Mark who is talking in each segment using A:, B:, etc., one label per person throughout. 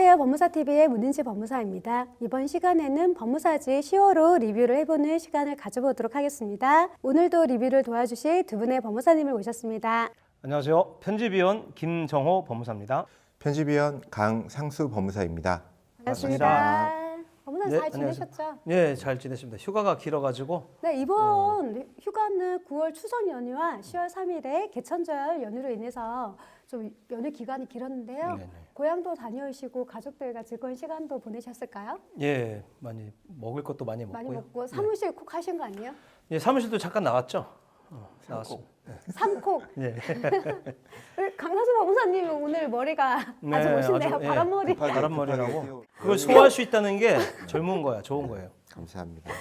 A: 안녕하세요. 법무사TV의 문은지 법무사입니다. 이번 시간에는 법무사지 10월호 리뷰를 해보는 시간을 가져보도록 하겠습니다. 오늘도 리뷰를 도와주실 두 분의 법무사님을 모셨습니다.
B: 안녕하세요. 편집위원 김정호 법무사입니다.
C: 편집위원 강상수 법무사입니다.
A: 반갑습니다. 법무사
B: 네,
A: 잘 지내셨죠?
B: 네, 잘 지냈습니다. 휴가가 길어가지고.
A: 네, 이번 휴가는 9월 추석 연휴와 10월 3일에 개천절 연휴로 인해서 좀 연휴 기간이 길었는데요.
B: 네네.
A: 고향도 다녀오시고 가족들과 즐거운 시간도 보내셨을까요?
B: 예, 많이 먹을 것도 많이 먹고요.
A: 많이 먹고 사무실 콕 하신 거 아니에요?
B: 예, 사무실도 잠깐 나갔죠. 나왔습니다.
A: 삼콕.
B: 네.
A: 강상수 법무사님 오늘 머리가 아주 멋있네요.
B: 아주, 예,
A: 바람머리.
B: 바람머리라고. 그걸 소화할 수 있다는 게 젊은 거야, 좋은 거예요.
C: 감사합니다.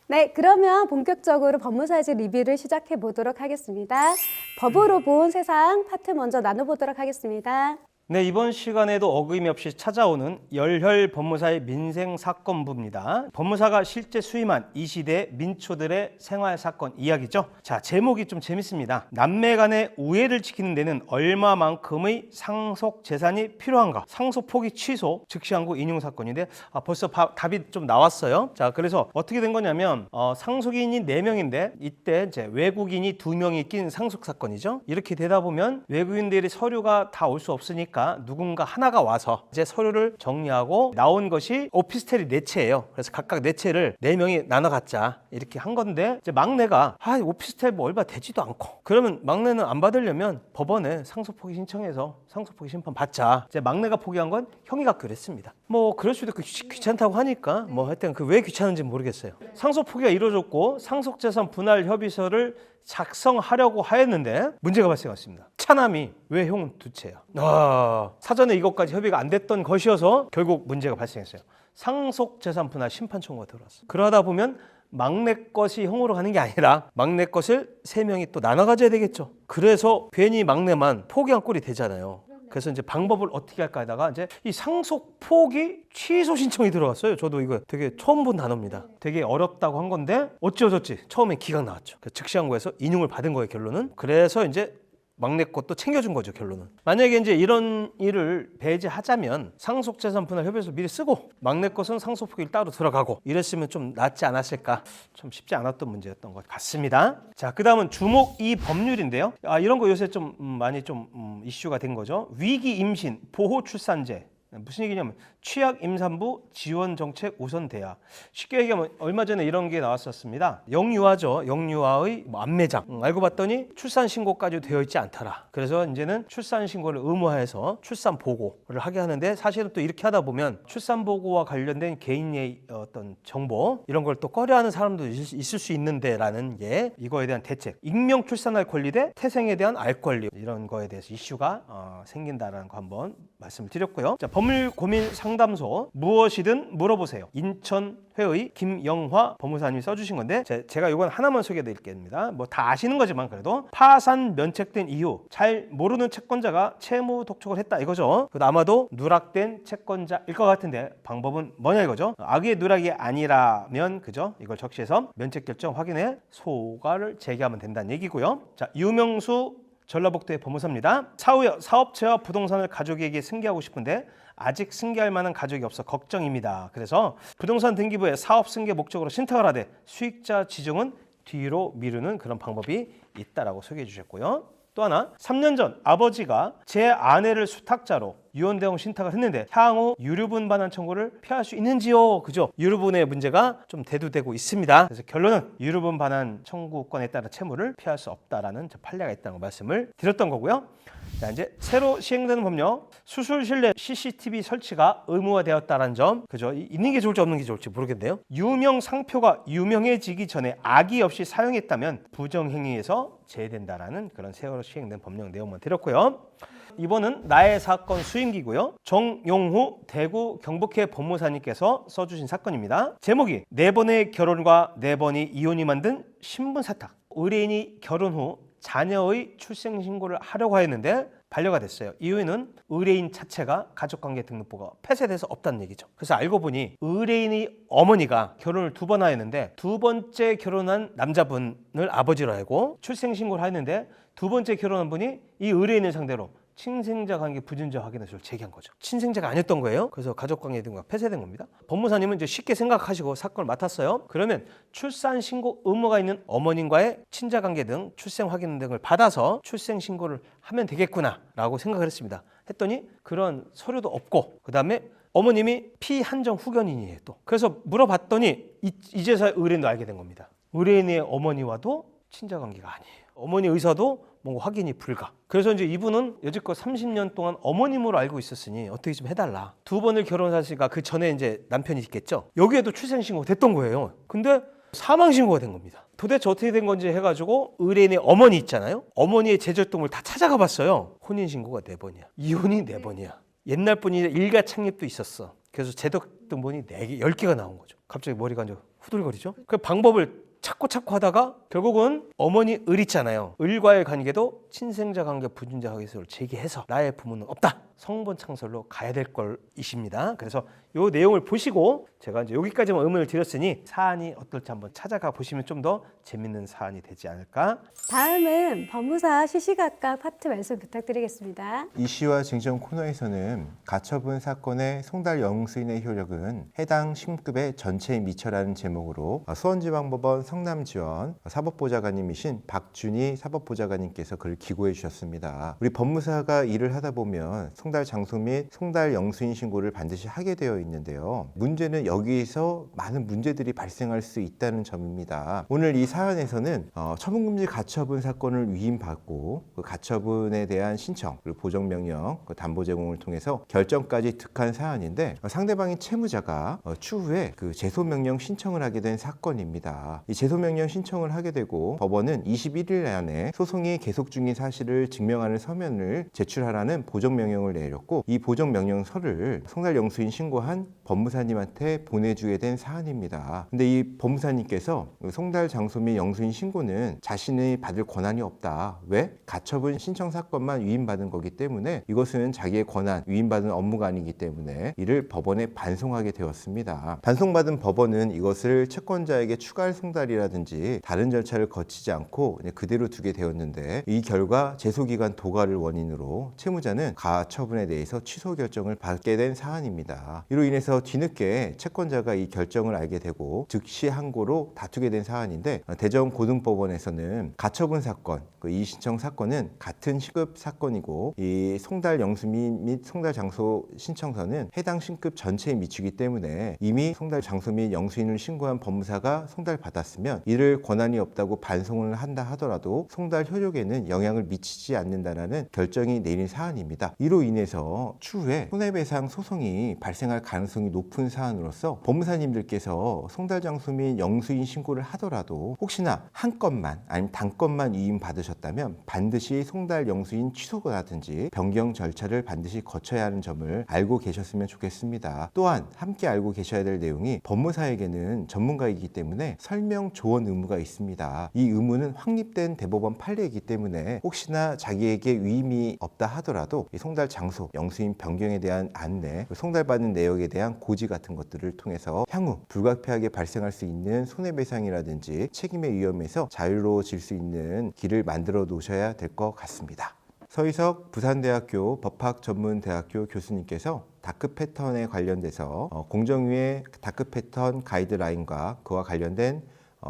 A: 네, 그러면 본격적으로 법무사지 리뷰를 시작해 보도록 하겠습니다. 법으로 본 세상 파트 먼저 나눠보도록 하겠습니다.
B: 네, 이번 시간에도 어김없이 찾아오는 열혈 법무사의 민생사건부입니다. 법무사가 실제 수임한 이 시대 민초들의 생활사건 이야기죠. 자, 제목이 좀 재밌습니다. 남매 간의 우애를 지키는 데는 얼마만큼의 상속 재산이 필요한가? 상속 포기 취소, 즉시항고 인용사건인데 벌써 답이 좀 나왔어요. 자, 그래서 어떻게 된 거냐면 상속인이 4명인데 이때 이제 외국인이 2명이 낀 상속사건이죠. 이렇게 되다 보면 외국인들이 서류가 다 올 수 없으니까 누군가 하나가 와서 이제 서류를 정리하고 나온 것이 오피스텔이 4채예요. 그래서 각각 4채를 4명이 나눠 갖자 이렇게 한 건데 이제 막내가 오피스텔 뭐 얼마 되지도 않고 그러면 막내는 안 받으려면 법원에 상속포기 신청해서 상속포기 심판 받자. 이제 막내가 포기한 건 형이 갖기로 했습니다. 뭐 그럴 수도 있고 귀찮다고 하니까 뭐 하여튼 그 왜 귀찮은지 모르겠어요. 상속포기가 이루어졌고 상속재산 분할 협의서를 작성하려고 하였는데 문제가 발생했습니다. 차남이 왜 형은 2채야? 사전에 이것까지 협의가 안 됐던 것이어서 결국 문제가 발생했어요. 상속재산 분할 심판 청구가 들어왔어요. 그러다 보면 막내 것이 형으로 가는 게 아니라 막내 것을 3명이 또 나눠 가져야 되겠죠. 그래서 괜히 막내만 포기한 꼴이 되잖아요. 그래서 이제 방법을 어떻게 할까 하다가 이제 이 상속 포기 취소 신청이 들어왔어요. 저도 이거 되게 처음 본 단어입니다. 되게 어렵다고 한 건데 어찌어쩌지 처음에 기각 나왔죠. 즉시항고에서 인용을 받은 거예요, 결론은. 그래서 이제 막내 것도 챙겨준 거죠, 결론은. 만약에 이제 이런 일을 배제하자면 상속재산 분할 협의서 미리 쓰고 막내 것은 상속포기를 따로 들어가고 이랬으면 좀 낫지 않았을까. 좀 쉽지 않았던 문제였던 것 같습니다. 자, 그 다음은 주목 2 법률인데요. 이런 거 요새 좀 많이 좀 이슈가 된 거죠. 위기 임신 보호 출산제. 무슨 얘기냐면 취약 임산부 지원 정책 우선 대야. 쉽게 얘기하면 얼마 전에 이런 게 나왔었습니다. 영유아죠. 영유아의 안매장. 알고 봤더니 출산 신고까지 되어 있지 않더라. 그래서 이제는 출산 신고를 의무화해서 출산 보고를 하게 하는데 사실은 또 이렇게 하다 보면 출산 보고와 관련된 개인의 어떤 정보 이런 걸 또 꺼려하는 사람도 있을 수 있는데라는 게 이거에 대한 대책. 익명 출산할 권리 대 태생에 대한 알 권리 이런 거에 대해서 이슈가 생긴다라는 거 한번 말씀을 드렸고요. 자, 법률 고민 상담소 무엇이든 물어보세요. 인천회의 김영화 법무사님이 써주신 건데 제가 이건 하나만 소개해 드릴게요. 뭐 다 아시는 거지만 그래도 파산 면책된 이유 잘 모르는 채권자가 채무 독촉을 했다 이거죠. 아마도 누락된 채권자일 것 같은데 방법은 뭐냐 이거죠. 악의 누락이 아니라면 그죠? 이걸 적시해서 면책 결정 확인해 소가를 제기하면 된다는 얘기고요. 자, 유명수 전라북도의 법무사입니다. 사후에 사업체와 부동산을 가족에게 승계하고 싶은데 아직 승계할 만한 가족이 없어 걱정입니다. 그래서 부동산 등기부에 사업 승계 목적으로 신탁을 하되 수익자 지정은 뒤로 미루는 그런 방법이 있다라고 소개해 주셨고요. 또 하나 3년 전 아버지가 제 아내를 수탁자로 유언대응 신탁을 했는데 향후 유류분 반환 청구를 피할 수 있는지요? 그죠? 유류분의 문제가 좀 대두되고 있습니다. 그래서 결론은 유류분 반환 청구권에 따른 채무를 피할 수 없다라는 판례가 있다는 말씀을 드렸던 거고요. 자, 이제 새로 시행되는 법령 수술실내 CCTV 설치가 의무화되었다는 점, 그죠? 있는 게 좋을지 없는 게 좋을지 모르겠네요. 유명 상표가 유명해지기 전에 악의 없이 사용했다면 부정행위에서 제외된다라는 그런 새로 시행된 법령 내용만 드렸고요. 이번은 나의 사건 수임기고요. 정용후 대구 경북회 법무사님께서 써주신 사건입니다. 제목이 4번의 결혼과 4번의 이혼이 만든 신분 세탁. 의뢰인이 결혼 후 자녀의 출생신고를 하려고 하였는데 반려가 됐어요. 이유는 의뢰인 자체가 가족관계 등록부가 폐쇄돼서 없다는 얘기죠. 그래서 알고 보니 의뢰인의 어머니가 결혼을 2번 하였는데 2번째 결혼한 남자분을 아버지로 알고 출생신고를 하였는데 2번째 결혼한 분이 이 의뢰인을 상대로 친생자 관계 부준자 확인서를 제기한 거죠. 친생자가 아니었던 거예요. 그래서 가족관계 등과 폐쇄된 겁니다. 법무사님은 이제 쉽게 생각하시고 사건을 맡았어요. 그러면 출산 신고 의무가 있는 어머님과의 친자 관계 등 출생 확인 등을 받아서 출생 신고를 하면 되겠구나라고 생각을 했습니다. 했더니 그런 서류도 없고 그다음에 어머님이 피한정 후견인이에요 또. 그래서 물어봤더니 이제서야 의뢰인도 알게 된 겁니다. 의뢰인의 어머니와도 친자 관계가 아니에요. 어머니 의사도 뭔가 확인이 불가. 그래서 이제 이분은 여지껏 30년 동안 어머님으로 알고 있었으니 어떻게 좀 해달라. 두 번을 결혼하시니까 그 전에 이제 남편이 있겠죠. 여기에도 출생신고가 됐던 거예요. 근데 사망신고가 된 겁니다. 도대체 어떻게 된 건지 해가지고 의뢰인의 어머니 있잖아요. 어머니의 제젖동을 다 찾아가 봤어요. 혼인신고가 4번이야. 이혼이 4번이야. 옛날 분이 일가 창립도 있었어. 그래서 제독등본이 4개, 10개가 나온 거죠. 갑자기 머리가 이제 후들거리죠. 그 방법을 찾고 하다가 결국은 어머니 을 있잖아요. 을과의 관계도 친생자 관계 부준자 확인서를 제기해서 나의 부모는 없다. 성본 창설로 가야 될 걸이십니다. 그래서 이 내용을 보시고 제가 이제 여기까지만 의문을 드렸으니 사안이 어떨지 한번 찾아가 보시면 좀 더 재밌는 사안이 되지 않을까.
A: 다음은 법무사 시시각각 파트 말씀 부탁드리겠습니다.
C: 이시와 징정 코너에서는 가처분 사건의 송달 영수인의 효력은 해당 신급의 전체에 미쳐라는 제목으로 수원지방법원 성남지원 사법보좌관님이신 박준희 사법보좌관님께서 글을 기고해 주셨습니다. 우리 법무사가 일을 하다 보면 송달 장소 및 송달 영수인 신고를 반드시 하게 되어 있는데요. 문제는 여기에서 많은 문제들이 발생할 수 있다는 점입니다. 오늘 이 사안에서는 처분금지 가처분 사건을 위임받고 그 가처분에 대한 신청 그리고 보정명령, 그 담보 제공을 통해서 결정까지 득한 사안인데 상대방인 채무자가 추후에 그 제소명령 신청을 하게 된 사건입니다. 이 제소명령 신청을 하게 되고 법원은 21일 안에 소송이 계속 중인 사실을 증명하는 서면을 제출하라는 보정명령을 내렸고 이 보정명령서를 송달 영수인 신고한 법무사님한테 보내주게 된 사안입니다. 근데 이 법무사님께서 송달 장소 및 영수인 신고는 자신이 받을 권한이 없다. 왜? 가처분 신청 사건만 위임받은 거기 때문에 이것은 자기의 권한, 위임받은 업무가 아니기 때문에 이를 법원에 반송하게 되었습니다. 반송받은 법원은 이것을 채권자에게 추가할 송달이라든지 다른 절차를 거치지 않고 그대로 두게 되었는데 이 결과 제소기간 도가를 원인으로 채무자는 가처분에 대해서 취소 결정을 받게 된 사안입니다. 이로 인해서 뒤늦게 채권자가 이 결정을 알게 되고 즉시 항고로 다투게 된 사안인데 대전고등법원에서는 가처분 사건, 그 이의신청 사건은 같은 시급 사건이고 이 송달 영수인 및 송달 장소 신청서는 해당 신급 전체에 미치기 때문에 이미 송달 장소 및 영수인을 신고한 법무사가 송달받았으면 이를 권한이 없다고 반송을 한다 하더라도 송달 효력에는 영향을 미치지 않는다라는 결정이 내린 사안입니다. 이로 인해서 추후에 손해배상 소송이 발생할 가능성이 높은 사안으로서 법무사님들께서 송달 장소 및 영수인 신고를 하더라도 혹시나 한 건만 아니면 단건만 위임 받으셨다면 반드시 송달 영수인 취소라든지 변경 절차를 반드시 거쳐야 하는 점을 알고 계셨으면 좋겠습니다. 또한 함께 알고 계셔야 될 내용이 법무사에게는 전문가이기 때문에 설명 조언 의무가 있습니다. 이 의무는 확립된 대법원 판례이기 때문에 혹시나 자기에게 위임이 없다 하더라도 이 송달 장소, 영수인 변경에 대한 안내, 송달받는 내역에 대한 고지 같은 것들을 통해서 향후 불가피하게 발생할 수 있는 손해배상이라든지 책임의 위험에서 자유로워질 수 있는 길을 만들어 놓으셔야 될 것 같습니다. 서희석 부산대학교 법학전문대학교 교수님께서 다크 패턴에 관련돼서 공정위의 다크 패턴 가이드라인과 그와 관련된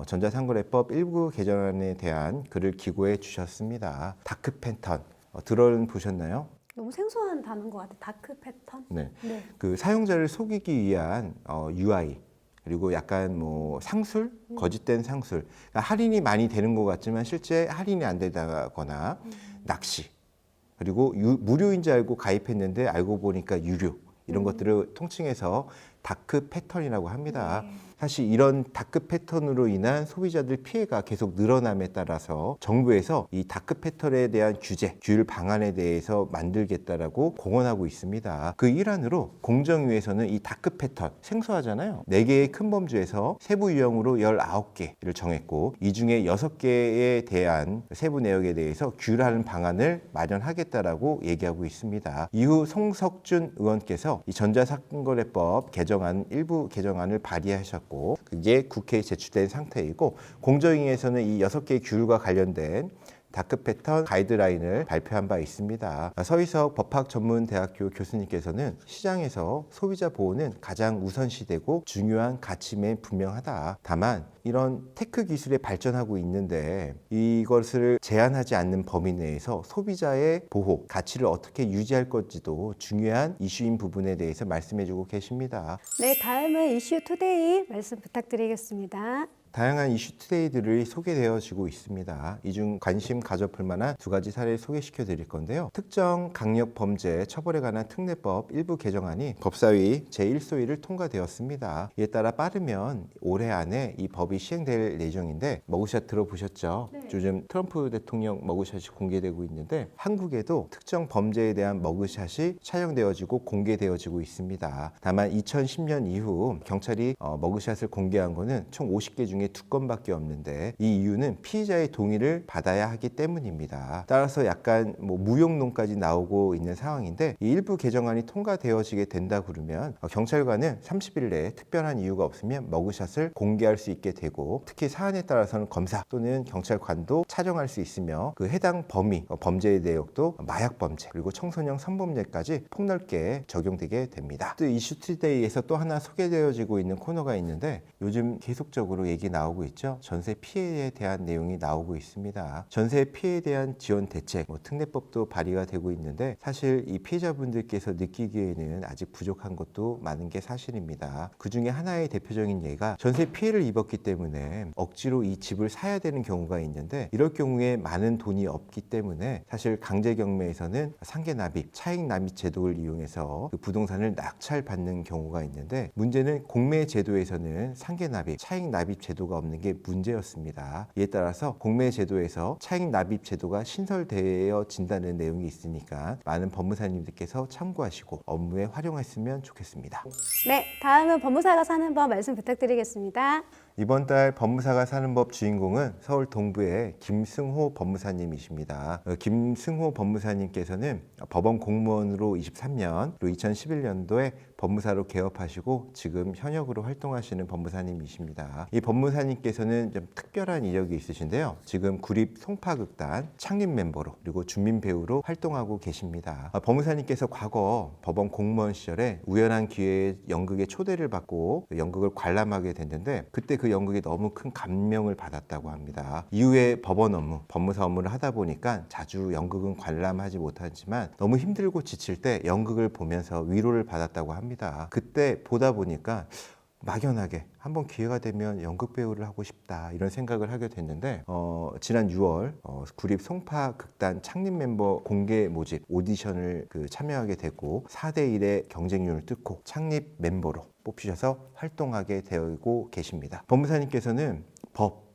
C: 전자상거래법 일부 개정안에 대한 글을 기고해 주셨습니다. 다크 패턴 들어보셨나요?
A: 너무 생소한 단어인 것 같아요. 다크 패턴?
C: 네.
A: 네.
C: 그 사용자를 속이기 위한 UI 그리고 약간 뭐 상술, 거짓된 상술, 그러니까 할인이 많이 되는 것 같지만 실제 할인이 안 되다거나 낚시, 그리고 무료인지 알고 가입했는데 알고 보니까 유료 이런 것들을 통칭해서 다크 패턴이라고 합니다. 사실 이런 다크 패턴으로 인한 소비자들 피해가 계속 늘어남에 따라서 정부에서 이 다크 패턴에 대한 규율 방안에 대해서 만들겠다라고 공언하고 있습니다. 그 일환으로 공정위에서는 이 다크 패턴 생소하잖아요. 4개의 큰 범주에서 세부 유형으로 19개를 정했고 이 중에 6개에 대한 세부 내역에 대해서 규율하는 방안을 마련하겠다라고 얘기하고 있습니다. 이후 송석준 의원께서 이 전자상거래법 개정안 일부 개정안을 발의하셨고 그게 국회에 제출된 상태이고 공정위에서는 이 6개의 규율과 관련된 다크 패턴 가이드라인을 발표한 바 있습니다. 서희석 법학전문대학교 교수님께서는 시장에서 소비자 보호는 가장 우선시되고 중요한 가치면 분명하다. 다만 이런 테크 기술에 발전하고 있는데 이것을 제한하지 않는 범위 내에서 소비자의 보호, 가치를 어떻게 유지할 건지도 중요한 이슈인 부분에 대해서 말씀해주고 계십니다.
A: 네, 다음은 이슈 투데이 말씀 부탁드리겠습니다.
C: 다양한 이슈 투데이들이 소개되어지고 있습니다. 이 중 관심 가져볼 만한 두 가지 사례를 소개시켜 드릴 건데요. 특정 강력 범죄 처벌에 관한 특례법 일부 개정안이 법사위 제1소위를 통과되었습니다. 이에 따라 빠르면 올해 안에 이 법이 시행될 예정인데 머그샷 들어보셨죠?
A: 네.
C: 요즘 트럼프 대통령 머그샷이 공개되고 있는데 한국에도 특정 범죄에 대한 머그샷이 촬영되어지고 공개되어지고 있습니다. 다만 2010년 이후 경찰이 머그샷을 공개한 거는 총 50개 중에 2건밖에 없는데 이 이유는 피의자의 동의를 받아야 하기 때문입니다. 따라서 약간 무용론까지 나오고 있는 상황인데 이 일부 개정안이 통과되어지게 된다 그러면 경찰관은 30일 내에 특별한 이유가 없으면 머그샷을 공개할 수 있게 되고 특히 사안에 따라서는 검사 또는 경찰관도 차정할 수 있으며 그 해당 범위, 범죄의 내역도 마약 범죄 그리고 청소년 성범죄까지 폭넓게 적용되게 됩니다. 또 이슈 투데이에서 또 하나 소개되어지고 있는 코너가 있는데 요즘 계속적으로 얘기 나오고 있죠. 전세 피해에 대한 내용이 나오고 있습니다. 전세 피해에 대한 지원 대책, 특례법도 발의가 되고 있는데 사실 이 피해자분들께서 느끼기에는 아직 부족한 것도 많은 게 사실입니다. 그 중에 하나의 대표적인 예가 전세 피해를 입었기 때문에 억지로 이 집을 사야 되는 경우가 있는데 이럴 경우에 많은 돈이 없기 때문에 사실 강제 경매에서는 상계 납입, 차익 납입 제도를 이용해서 그 부동산을 낙찰받는 경우가 있는데 문제는 공매 제도에서는 상계 납입, 차익 납입 제도가 없는 게 문제였습니다. 이에 따라서 공매 제도에서 차익 납입 제도가 신설되어진다는 내용이 있으니까 많은 법무사님들께서 참고하시고 업무에 활용했으면 좋겠습니다.
A: 네, 다음은 법무사가 사는 법 말씀 부탁드리겠습니다.
C: 이번 달 법무사가 사는 법 주인공은 서울 동부의 김승호 법무사님이십니다. 김승호 법무사님께서는 법원 공무원으로 23년, 그리고 2011년도에 법무사로 개업하시고 지금 현역으로 활동하시는 법무사님이십니다. 이 법무사님께서는 좀 특별한 이력이 있으신데요. 지금 구립 송파극단 창립 멤버로 그리고 주민 배우로 활동하고 계십니다. 법무사님께서 과거 법원 공무원 시절에 우연한 기회에 연극에 초대를 받고 연극을 관람하게 됐는데 그때 그 연극에 너무 큰 감명을 받았다고 합니다. 이후에 법원 업무, 법무사 업무를 하다 보니까 자주 연극은 관람하지 못하지만 너무 힘들고 지칠 때 연극을 보면서 위로를 받았다고 합니다. 그때 보다 보니까 막연하게 한번 기회가 되면 연극 배우를 하고 싶다 이런 생각을 하게 됐는데 지난 6월 구립 송파 극단 창립 멤버 공개 모집 오디션을 참여하게 됐고 4대1의 경쟁률을 뚫고 창립 멤버로 뽑히셔서 활동하게 되고 계십니다. 법무사님께서는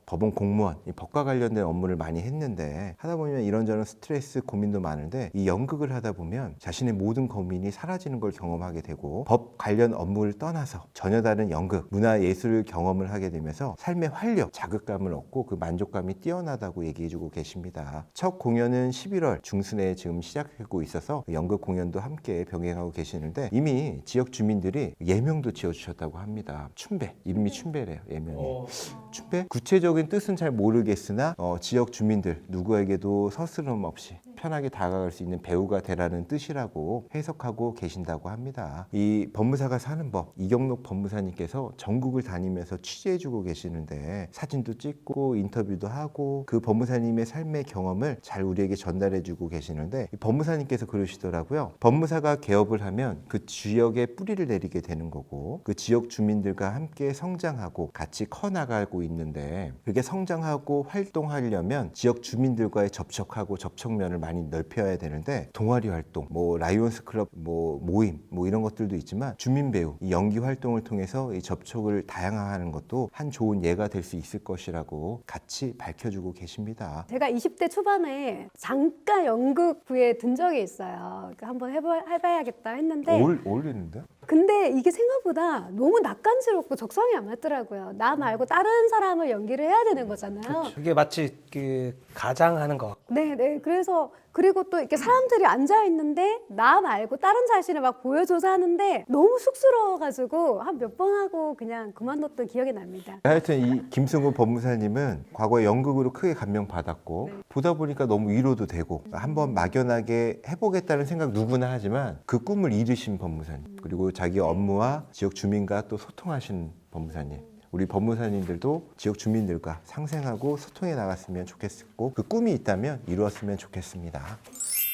C: 법원 공무원, 이 법과 관련된 업무를 많이 했는데 하다 보면 이런저런 스트레스, 고민도 많은데 이 연극을 하다 보면 자신의 모든 고민이 사라지는 걸 경험하게 되고 법 관련 업무를 떠나서 전혀 다른 연극, 문화예술 경험을 하게 되면서 삶의 활력, 자극감을 얻고 그 만족감이 뛰어나다고 얘기해주고 계십니다. 첫 공연은 11월 중순에 지금 시작하고 있어서 연극 공연도 함께 병행하고 계시는데 이미 지역 주민들이 예명도 지어주셨다고 합니다. 춘배, 이름이 춘배래요, 예명이. 춘배? 구체적인 뜻은 잘 모르겠으나 지역 주민들 누구에게도 서스럼 없이 편하게 다가갈 수 있는 배우가 되라는 뜻이라고 해석하고 계신다고 합니다. 이 법무사가 사는 법 이경록 법무사님께서 전국을 다니면서 취재해주고 계시는데 사진도 찍고 인터뷰도 하고 그 법무사님의 삶의 경험을 잘 우리에게 전달해주고 계시는데 이 법무사님께서 그러시더라고요. 법무사가 개업을 하면 그 지역에 뿌리를 내리게 되는 거고 그 지역 주민들과 함께 성장하고 같이 커나가고 있는데 그게 성장하고 활동하려면 지역 주민들과의 접촉하고 접촉면을 많이 넓혀야 되는데 동아리 활동, 라이온스 클럽, 모임, 이런 것들도 있지만 주민 배우, 이 연기 활동을 통해서 이 접촉을 다양화하는 것도 한 좋은 예가 될 수 있을 것이라고 같이 밝혀주고 계십니다.
A: 제가 20대 초반에 잠깐 연극부에 든 적이 있어요. 한번 해봐야겠다 했는데
C: 어울리는데?
A: 근데 이게 생각보다 너무 낯간지럽고 적성이 안 맞더라고요. 나 말고 다른 사람을 연기를 해야 되는 거잖아요.
B: 그게 마치 가장하는 것 같고.
A: 네. 그래서 그리고 또 이렇게 사람들이 앉아 있는데 나 말고 다른 자신을 막 보여줘서 하는데 너무 쑥스러워가지고 한 몇 번 하고 그냥 그만뒀던 기억이 납니다.
C: 하여튼 이 김승우 법무사님은 과거에 연극으로 크게 감명받았고 보다 보니까 너무 위로도 되고 한번 막연하게 해보겠다는 생각 누구나 하지만 그 꿈을 이루신 법무사님, 그리고 자기 업무와 지역 주민과 또 소통하신 법무사님. 우리 법무사님들도 지역 주민들과 상생하고 소통해 나갔으면 좋겠고 그 꿈이 있다면 이루었으면 좋겠습니다.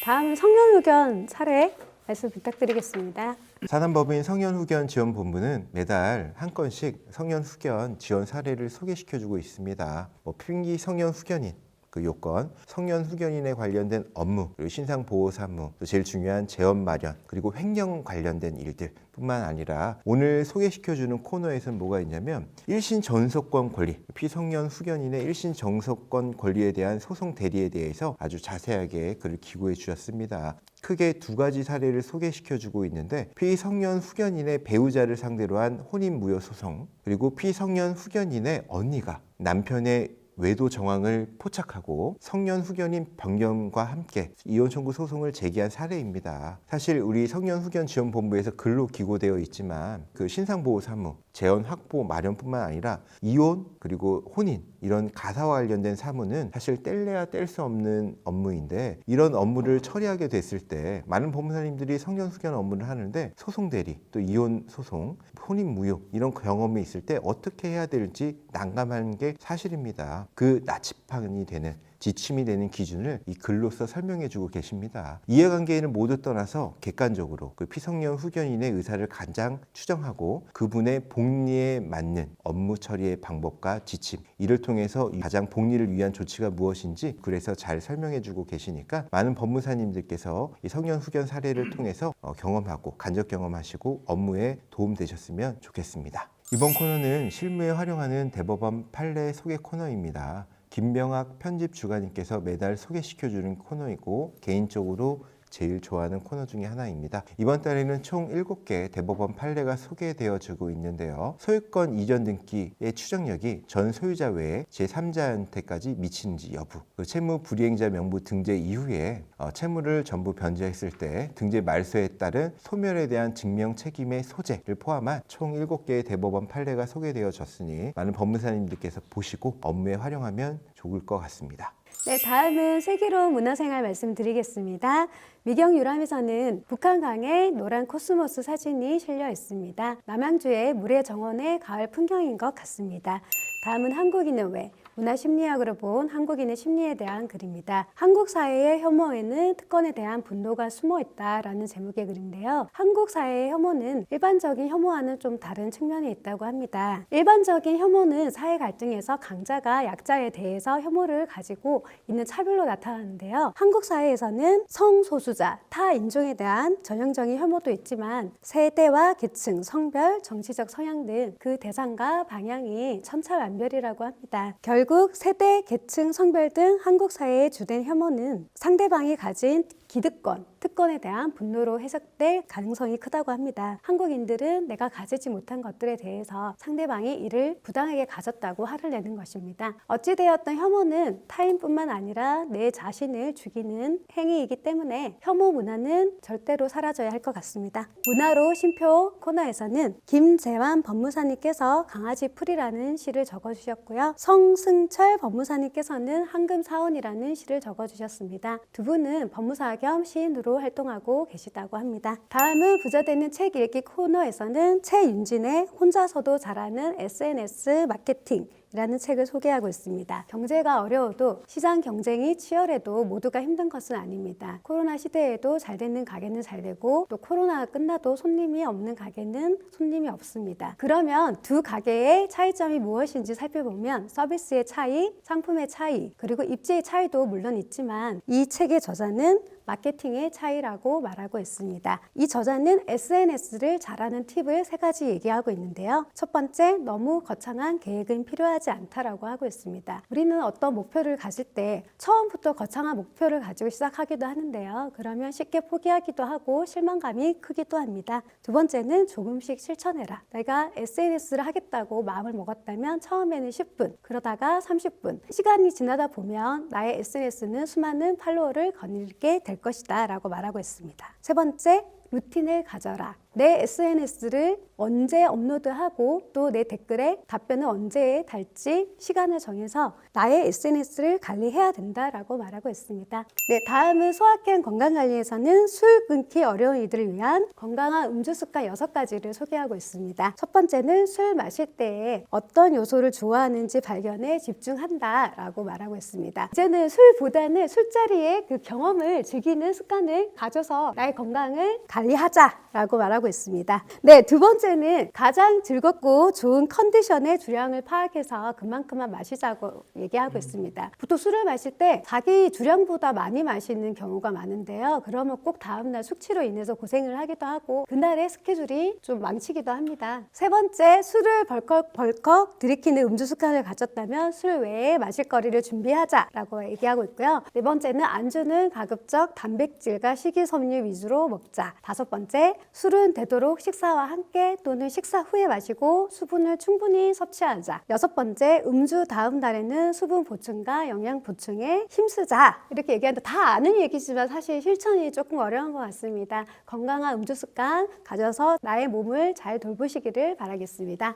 A: 다음 성년후견 사례 말씀 부탁드리겠습니다.
C: 사단법인 성년후견지원본부는 매달 한 건씩 성년후견 지원 사례를 소개시켜주고 있습니다. 필기 성년후견인 그 요건, 성년후견인에 관련된 업무, 그리고 신상보호사무, 또 제일 중요한 재원 마련, 그리고 횡령 관련된 일들 뿐만 아니라 오늘 소개시켜주는 코너에서는 뭐가 있냐면 일신 전속권 권리, 피성년 후견인의 일신 전속권 권리에 대한 소송 대리에 대해서 아주 자세하게 글을 기고해 주셨습니다. 크게 두 가지 사례를 소개시켜주고 있는데 피성년 후견인의 배우자를 상대로 한 혼인무효 소송, 그리고 피성년 후견인의 언니가 남편의 외도 정황을 포착하고 성년 후견인 변경과 함께 이혼 청구 소송을 제기한 사례입니다. 사실 우리 성년 후견 지원본부에서 글로 기고되어 있지만 그 신상보호 사무, 재원 확보 마련뿐만 아니라 이혼 그리고 혼인 이런 가사와 관련된 사무는 사실 뗄래야 뗄 수 없는 업무인데 이런 업무를 처리하게 됐을 때 많은 법무사님들이 성년 후견 업무를 하는데 소송 대리, 또 이혼 소송, 혼인 무효 이런 경험이 있을 때 어떻게 해야 될지 난감한 게 사실입니다. 그 나침반이 되는 지침이 되는 기준을 이 글로써 설명해주고 계십니다. 이해관계인을 모두 떠나서 객관적으로 그 피성년 후견인의 의사를 가장 추정하고 그분의 복리에 맞는 업무 처리의 방법과 지침, 이를 통해서 가장 복리를 위한 조치가 무엇인지 그래서 잘 설명해주고 계시니까 많은 법무사님들께서 이 성년 후견 사례를 통해서 경험하고 간접 경험하시고 업무에 도움되셨으면 좋겠습니다. 이번 코너는 실무에 활용하는 대법원 판례 소개 코너입니다. 김병학 편집 주간님께서 매달 소개시켜주는 코너이고 개인적으로 제일 좋아하는 코너 중에 하나입니다. 이번 달에는 총 7개 대법원 판례가 소개되어지고 있는데요. 소유권 이전 등기의 추정력이 전 소유자 외에 제3자한테까지 미치는지 여부, 그 채무 불이행자 명부 등재 이후에 채무를 전부 변제했을 때 등재 말소에 따른 소멸에 대한 증명 책임의 소재를 포함한 총 7개의 대법원 판례가 소개되어졌으니 많은 법무사님들께서 보시고 업무에 활용하면 좋을 것 같습니다.
A: 네, 다음은 슬기로운 문화생활 말씀드리겠습니다. 미경 유람에서는 북한강에 노란 코스모스 사진이 실려 있습니다. 남양주의 물의 정원의 가을 풍경인 것 같습니다. 다음은 한국인은 왜? 문화심리학으로 본 한국인의 심리에 대한 글입니다. 한국 사회의 혐오에는 특권에 대한 분노가 숨어 있다라는 제목의 글인데요. 한국 사회의 혐오는 일반적인 혐오와는 좀 다른 측면이 있다고 합니다. 일반적인 혐오는 사회 갈등에서 강자가 약자에 대해서 혐오를 가지고 있는 차별로 나타나는데요. 한국 사회에서는 성소수자, 타 인종에 대한 전형적인 혐오도 있지만 세대와 계층, 성별, 정치적 성향 등 그 대상과 방향이 천차만별이라고 합니다. 결국 세대, 계층, 성별 등 한국 사회의 주된 혐오는 상대방이 가진 기득권, 특권에 대한 분노로 해석될 가능성이 크다고 합니다. 한국인들은 내가 가지지 못한 것들에 대해서 상대방이 이를 부당하게 가졌다고 화를 내는 것입니다. 어찌되었던 혐오는 타인뿐만 아니라 내 자신을 죽이는 행위이기 때문에 혐오 문화는 절대로 사라져야 할 것 같습니다. 문화로 쉼표 코너에서는 김재환 법무사님께서 강아지 풀이라는 시를 적어주셨고요. 성승철 법무사님께서는 황금사원이라는 시를 적어주셨습니다. 두 분은 법무사 겸 시인으로 활동하고 계시다고 합니다. 다음은 부자되는 책 읽기 코너에서는 최윤진의 혼자서도 잘하는 SNS 마케팅 라는 책을 소개하고 있습니다. 경제가 어려워도 시장 경쟁이 치열해도 모두가 힘든 것은 아닙니다. 코로나 시대에도 잘 되는 가게는 잘 되고 또 코로나가 끝나도 손님이 없는 가게는 손님이 없습니다. 그러면 두 가게의 차이점이 무엇인지 살펴보면 서비스의 차이, 상품의 차이, 그리고 입지의 차이도 물론 있지만 이 책의 저자는 마케팅의 차이라고 말하고 있습니다. 이 저자는 SNS를 잘하는 팁을 3가지 얘기하고 있는데요. 첫 번째, 너무 거창한 계획은 필요하지 않다라고 하고 있습니다. 우리는 어떤 목표를 가질 때 처음부터 거창한 목표를 가지고 시작하기도 하는데요. 그러면 쉽게 포기하기도 하고 실망감이 크기도 합니다. 두 번째는 조금씩 실천해라. 내가 SNS를 하겠다고 마음을 먹었다면 처음에는 10분, 그러다가 30분. 시간이 지나다 보면 나의 SNS는 수많은 팔로워를 거닐게 될 것이다 라고 말하고 있습니다. 세 번째, 루틴을 가져라. 내 SNS를 언제 업로드하고 또 내 댓글에 답변을 언제 달지 시간을 정해서 나의 SNS를 관리해야 된다라고 말하고 있습니다. 네, 다음은 소확행 건강관리에서는 술 끊기 어려운 이들을 위한 건강한 음주 습관 6가지를 소개하고 있습니다. 첫 번째는 술 마실 때 어떤 요소를 좋아하는지 발견에 집중한다라고 말하고 있습니다. 이제는 술보다는 술자리의 그 경험을 즐기는 습관을 가져서 나의 건강을 관리하자라고 말하고 있습니다. 네, 두 번째는 가장 즐겁고 좋은 컨디션의 주량을 파악해서 그만큼만 마시자고 얘기하고 있습니다. 보통 술을 마실 때 자기 주량보다 많이 마시는 경우가 많은데요. 그러면 꼭 다음날 숙취로 인해서 고생을 하기도 하고 그날의 스케줄이 좀 망치기도 합니다. 세 번째, 술을 벌컥 들이키는 음주 습관을 가졌다면 술 외에 마실 거리를 준비하자라고 얘기하고 있고요. 네 번째는 안주는 가급적 단백질과 식이섬유 위주로 먹자. 다섯 번째, 술은 되도록 식사와 함께 또는 식사 후에 마시고 수분을 충분히 섭취하자. 여섯 번째, 음주 다음 날에는 수분 보충과 영양 보충에 힘쓰자. 이렇게 얘기하는데 다 아는 얘기지만 사실 실천이 조금 어려운 것 같습니다. 건강한 음주 습관 가져서 나의 몸을 잘 돌보시기를 바라겠습니다.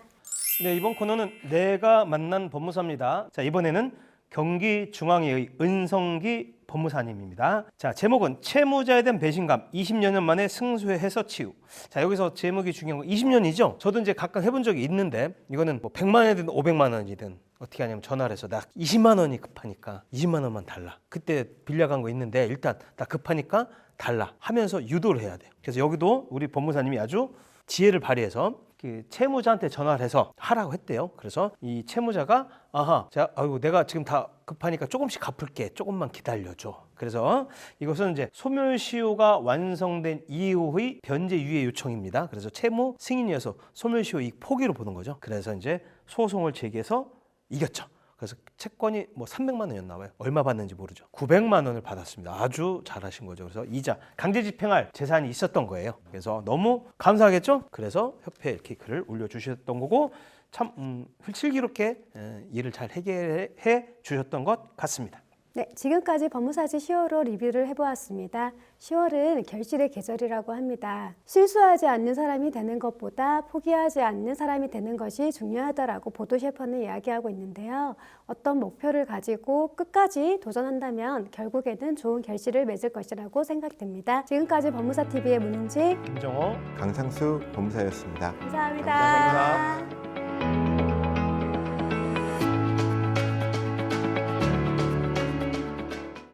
B: 네, 이번 코너는 내가 만난 법무사입니다. 자, 이번에는 경기중앙회의 은성기 법무사님입니다. 자, 제목은 채무자에 대한 배신감 20여 년 만에 승소의 해서 치유. 자, 여기서 제목이 중요한 건 20년이죠. 저도 이제 각각 해본 적이 있는데 이거는 뭐 100만 원이든 500만 원이든 어떻게 하냐면 전화를 해서 나 20만 원이 급하니까 20만 원만 달라. 그때 빌려간 거 있는데 일단 나 급하니까 달라 하면서 유도를 해야 돼요. 그래서 여기도 우리 법무사님이 아주 지혜를 발휘해서 그 채무자한테 전화를 해서 하라고 했대요. 그래서 이 채무자가 내가 지금 다 급하니까 조금씩 갚을게. 조금만 기다려줘. 그래서 이것은 이제 소멸시효가 완성된 이후의 변제 유예 요청입니다. 그래서 채무 승인이어서 소멸시효 이익 포기로 보는 거죠. 그래서 이제 소송을 제기해서 이겼죠. 그래서 채권이 뭐 300만 원이었나 봐요. 얼마 받는지 모르죠. 900만 원을 받았습니다. 아주 잘하신 거죠. 그래서 이자, 강제 집행할 재산이 있었던 거예요. 그래서 너무 감사하겠죠? 그래서 협회에 이렇게 글을 올려주셨던 거고 참 슬기롭게 일을 잘 해결해 주셨던 것 같습니다.
A: 네, 지금까지 법무사지 10월호 리뷰를 해보았습니다. 10월은 결실의 계절이라고 합니다. 실수하지 않는 사람이 되는 것보다 포기하지 않는 사람이 되는 것이 중요하다라고 보도 셰퍼는 이야기하고 있는데요. 어떤 목표를 가지고 끝까지 도전한다면 결국에는 좋은 결실을 맺을 것이라고 생각됩니다. 지금까지 법무사TV의 문은지,
B: 김정호,
C: 강상수 법무사였습니다.
A: 감사합니다.
B: 감사합니다.